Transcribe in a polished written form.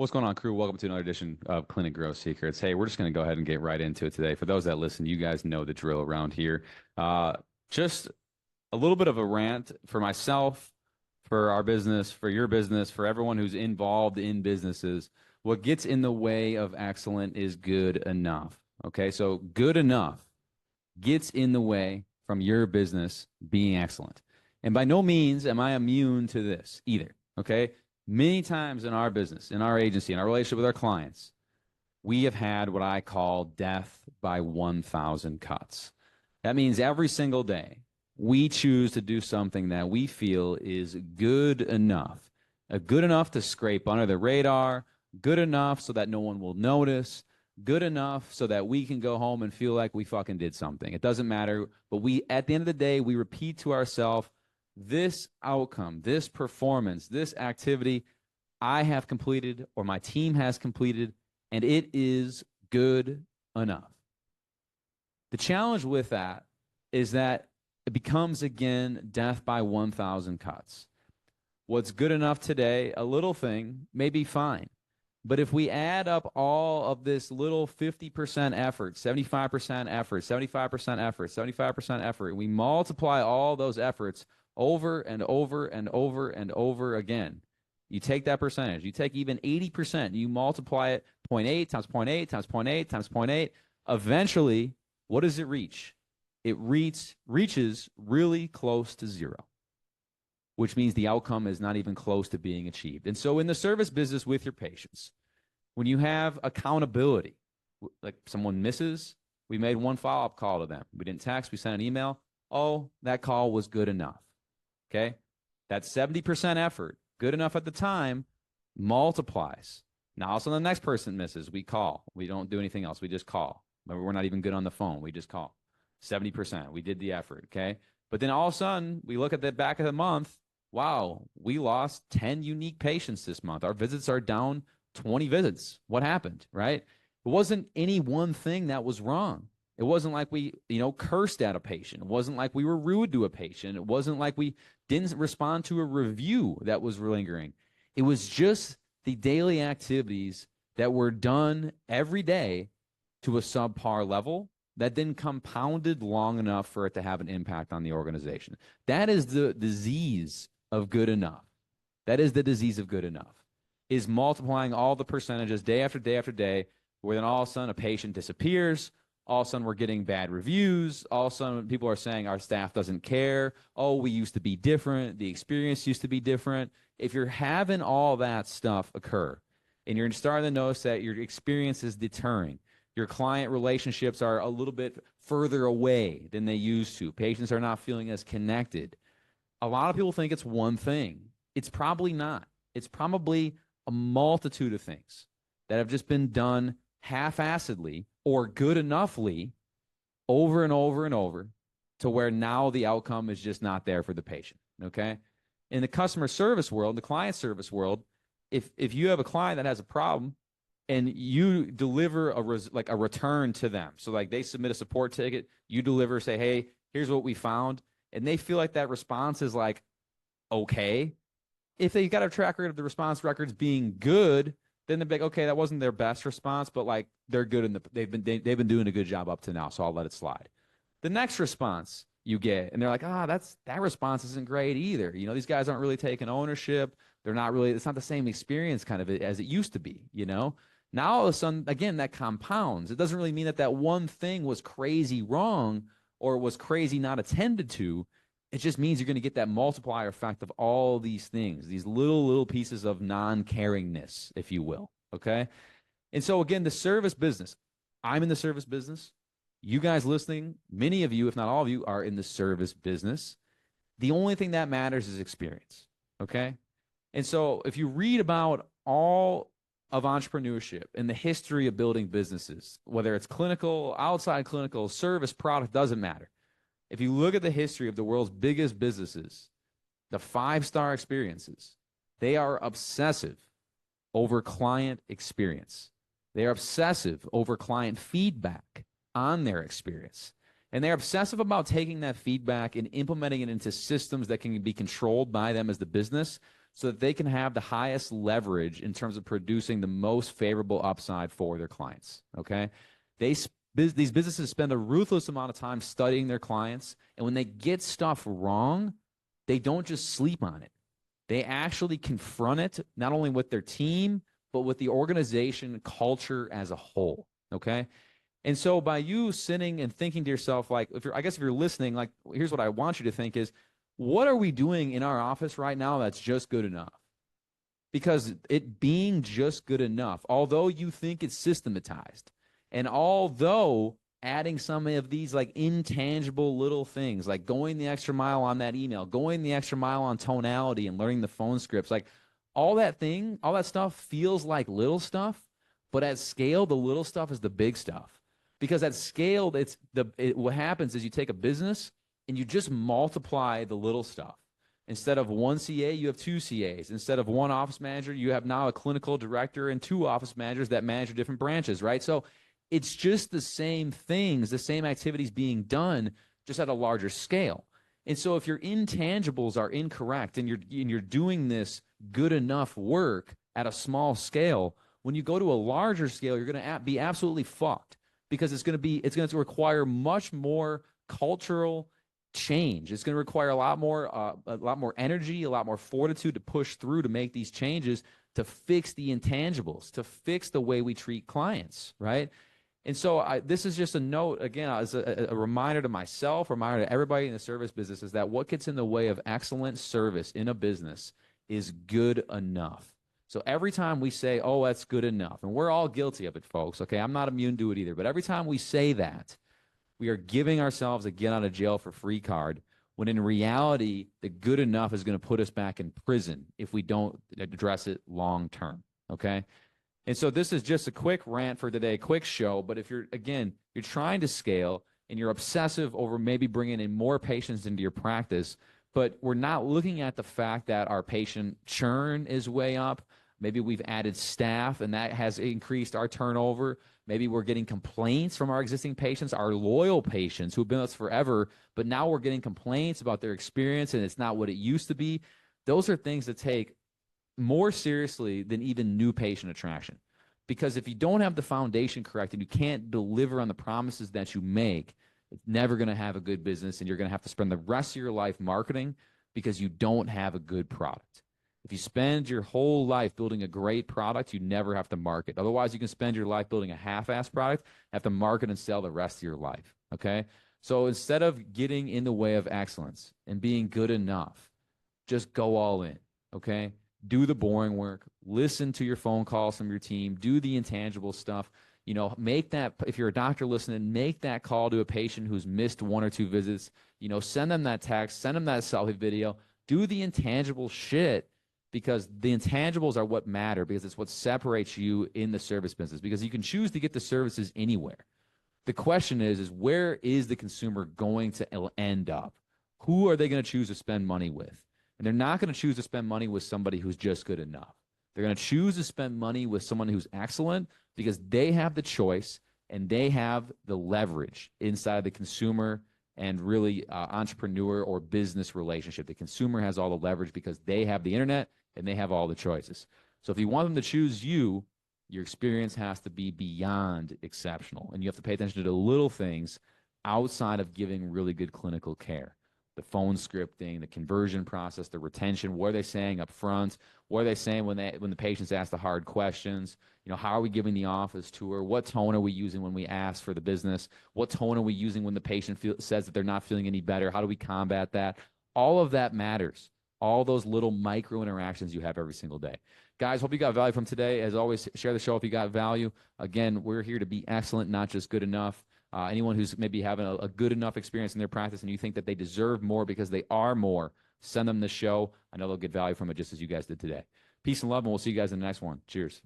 What's going on, crew? Welcome to another edition of Clinic Growth Secrets. Hey, we're just going to go ahead and get right into it today. For those that listen, you guys know the drill around here. Just a little bit of a rant for myself, for our business, for your business, for everyone who's involved in businesses. What gets in the way of excellent is good enough. Okay, so good enough gets in the way from your business being excellent. And by no means am I immune to this either. Okay. Many times in our business, in our agency, in our relationship with our clients, we have had what I call death by 1,000 cuts. That means every single day we choose to do something that we feel is good enough, good enough to scrape under the radar, good enough so that no one will notice, good enough so that we can go home and feel like we fucking did something. It doesn't matter. But we, at the end of the day, we repeat to ourselves, this outcome, this performance, this activity I have completed or my team has completed, and it is good enough. The challenge with that is that it becomes, again, death by 1,000 cuts. What's good enough today, a little thing, may be fine. But if we add up all of this little 50% effort, 75% effort, 75% effort, 75% effort, and we multiply all those efforts over and over and over and over again, you take that percentage, you take even 80%, you multiply it 0.8 times 0.8 times 0.8 times 0.8. Eventually, what does it reach? It reaches really close to zero, which means the outcome is not even close to being achieved. And so in the service business with your patients, when you have accountability, like someone misses, we made one follow-up call to them. We didn't text, we sent an email. Oh, that call was good enough. Okay? That 70% effort, good enough at the time, multiplies. Now, also the next person misses, we call. We don't do anything else. We just call. We're not even good on the phone. We just call. 70%. We did the effort. Okay? But then all of a sudden, we look at the back of the month. Wow, we lost 10 unique patients this month. Our visits are down 20 visits. What happened, right? It wasn't any one thing that was wrong. It wasn't like we, cursed at a patient. It wasn't like we were rude to a patient. It wasn't like we didn't respond to a review that was lingering. It was just the daily activities that were done every day to a subpar level that then compounded long enough for it to have an impact on the organization. That is the disease of good enough. That is the disease of good enough, is multiplying all the percentages day after day after day, where then all of a sudden a patient disappears. All of a sudden we're getting bad reviews. All of a sudden people are saying our staff doesn't care. Oh, we used to be different. The experience used to be different. If you're having all that stuff occur and you're starting to notice that your experience is deterring, your client relationships are a little bit further away than they used to, patients are not feeling as connected, a lot of people think it's one thing. It's probably not. It's probably a multitude of things that have just been done half-assedly or good enoughly over and over and over to where now the outcome is just not there for the patient, okay? In the customer service world, the client service world, if you have a client that has a problem and you deliver a return to them, so like they submit a support ticket, you deliver, say, hey, here's what we found, and they feel like that response is like, okay. If they got a track record of the response records being good, then they're like, okay, that wasn't their best response, but like they're good and they've been doing a good job up to now, so I'll let it slide. The next response you get, and they're like, that response isn't great either. These guys aren't really taking ownership. They're not really, it's not the same experience kind of as it used to be, Now all of a sudden, again, that compounds. It doesn't really mean that one thing was crazy wrong or was crazy not attended to. It just means you're going to get that multiplier effect of all these things, these little pieces of non-caringness, if you will, okay? And so, again, the service business. I'm in the service business. You guys listening, many of you, if not all of you, are in the service business. The only thing that matters is experience, okay? And so if you read about all of entrepreneurship and the history of building businesses, whether it's clinical, outside clinical, service, product, doesn't matter. If you look at the history of the world's biggest businesses, the 5-star experiences, they are obsessive over client experience. They are obsessive over client feedback on their experience. And they're obsessive about taking that feedback and implementing it into systems that can be controlled by them as the business so that they can have the highest leverage in terms of producing the most favorable upside for their clients. Okay. These businesses spend a ruthless amount of time studying their clients. And when they get stuff wrong, they don't just sleep on it. They actually confront it, not only with their team, but with the organization culture as a whole. Okay. And so by you sitting and thinking to yourself, like, if you're listening, like, here's what I want you to think is, what are we doing in our office right now that's just good enough? Because it being just good enough, although you think it's systematized, and although adding some of these like intangible little things, like going the extra mile on that email, going the extra mile on tonality and learning the phone scripts, like all that stuff feels like little stuff, but at scale, the little stuff is the big stuff. Because at scale, what happens is you take a business and you just multiply the little stuff. Instead of one CA, you have two CAs. Instead of one office manager, you have now a clinical director and two office managers that manage different branches, right? So it's just the same things, the same activities being done, just at a larger scale. And so if your intangibles are incorrect and you're doing this good enough work at a small scale, when you go to a larger scale, you're going to be absolutely fucked, because it's going to require much more cultural change. It's going to require a lot more energy, a lot more fortitude to push through to make these changes, to fix the intangibles, to fix the way we treat clients, right? And so this is just a note, again, as a reminder to myself, reminder to everybody in the service business, is that what gets in the way of excellent service in a business is good enough. So every time we say, oh, that's good enough, and we're all guilty of it, folks, okay? I'm not immune to it either. But every time we say that, we are giving ourselves a get out of jail for free card, when in reality, the good enough is going to put us back in prison if we don't address it long term, okay? And so this is just a quick rant for today, quick show. But if you're trying to scale and you're obsessive over maybe bringing in more patients into your practice, but we're not looking at the fact that our patient churn is way up. Maybe we've added staff and that has increased our turnover. Maybe we're getting complaints from our existing patients, our loyal patients who've been with us forever, but now we're getting complaints about their experience and it's not what it used to be. Those are things that take more seriously than even new patient attraction. Because if you don't have the foundation correct and you can't deliver on the promises that you make, it's never going to have a good business, and you're going to have to spend the rest of your life marketing because you don't have a good product. If you spend your whole life building a great product, you never have to market. Otherwise, you can spend your life building a half-ass product, have to market and sell the rest of your life, okay? So instead of getting in the way of excellence and being good enough, just go all in, okay? Do the boring work. Listen to your phone calls from your team. Do the intangible stuff. You know, make that, if you're a doctor listening, make that call to a patient who's missed one or two visits. You know, send them that text, send them that selfie video. Do the intangible shit, because the intangibles are what matter, because it's what separates you in the service business, because you can choose to get the services anywhere. The question is where is the consumer going to end up? Who are they going to choose to spend money with? And they're not going to choose to spend money with somebody who's just good enough. They're going to choose to spend money with someone who's excellent, because they have the choice and they have the leverage inside the consumer and really entrepreneur or business relationship. The consumer has all the leverage because they have the internet and they have all the choices. So if you want them to choose you, your experience has to be beyond exceptional. And you have to pay attention to the little things outside of giving really good clinical care. The phone scripting, the conversion process, the retention. What are they saying up front? What are they saying when the patients ask the hard questions? You know, how are we giving the office tour? What tone are we using when we ask for the business? What tone are we using when the patient says that they're not feeling any better? How do we combat that? All of that matters. All those little micro interactions you have every single day. Guys, hope you got value from today. As always, share the show if you got value. Again, we're here to be excellent, not just good enough. Anyone who's maybe having a good enough experience in their practice and you think that they deserve more because they are more, send them the show. I know they'll get value from it just as you guys did today. Peace and love, and we'll see you guys in the next one. Cheers.